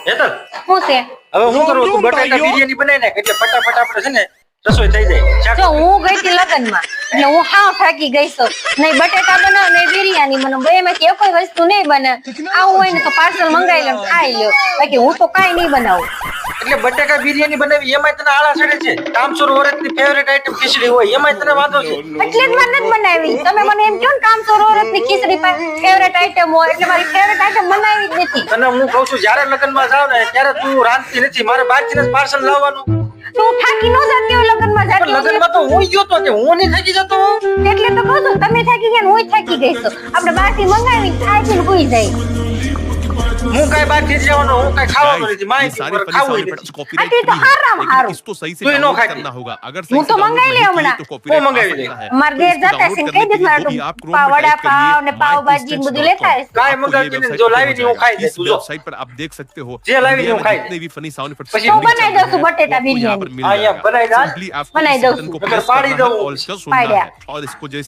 હેતલ શું છે? હવે હું કરું તું બટાકા બિરયાની બનાવી નાખ એટલે ફટાફટ આપણે છે ને રસોઈ થઈ જાય શાક. જો હું ગઈ હતી લગ્નમાં એટલે હું હાવ થાકી ગઈ છું. નહીં બટેટા બનાવ નહીં બિરયાની બનાવ બે માંથી કોઈ વસ્તુ નહીં બને. આવું હોય ને તો પાર્સલ મંગાવી લો ને ખાઈ લ્યો. બાકી હું તો કાંઈ નહીં બનાવું. એટલે બટાકા બિરયાની બનાવી એમાં તને આળા ચડે છે. કામચોર ઓરતની ફેવરેટ આઈટમ ખીચડી હોય એમાં તને વાંધો છે. એટલે જ મને નથી બનાવી. તમે મને એમ કહો ને કામચોર ઓરતની ખીચડી ફેવરેટ આઈટમ હોય એટલે મારી ફેવરેટ આઈટમ બનાવી જ નથી. તને હું કહું છું જ્યારે લગ્નમાં જાવ ને ત્યારે તું રાંધતી નથી. મારે બહારથી જ પાર્સલ લાવવાનું. તું થાકી ન જતી હોય લગ્નમાં પણ જાતી હોય. લગ્નમાં તો હું ગયો તો કે હું નહીં થાકી જતો. એટલે તો કહું છું તમે થાકી ગયા ને હું થાકી ગઈ છું. આપણે બહારથી મંગાવી ખાઈ પીને સૂઈ જાય. હું કાંઈ બહારથી જ જવાનો હું કાંઈ ખાવાનું નથી. માહિતી सारे પર ખાવું फनी નથી. कॉपीराइट अरे तो हाराम लेकिन हारो। इसको सही से तू इनो डाउनलोड खाती। करना होगा अगर मुँह सही तो से मंगाई डाउनलोड ले नहीं हमारा। की तो कॉपीराइट वो मंगाई आ ले। सकता है। માર तो ઘેર इसको જતા डाउनलोड છે करने કઈ के દે लिए મારું भी आप क्रोम में વડા टाइप પાવ ને करिए પાવભાજી myinstants.com। બધું લેતા આવશે. કાંઈ आपको મંગાવતી ये નથી. वेबसाइट જો पे લાવી हो નહીં હું ખાઈ जाएगा। इस જઈશ. જો वेबसाइट पर आप देख सकते हो જે લાવી इंडिया नहीं में खाई जितने भी फनी साउंड इफेक्ट्स પછી હું બનાવી દઉં છું બટેટા आपको यहाँ पर બિરયાની. मिल हाँ, यहाँ जाएगा। बनाई डाल। Simply आपको बनाई इस दऊँ बटन को છું. प्रेस पाड़ी करना है दऊँ। और इसको सुनना पाड्या। है और इसको जैसे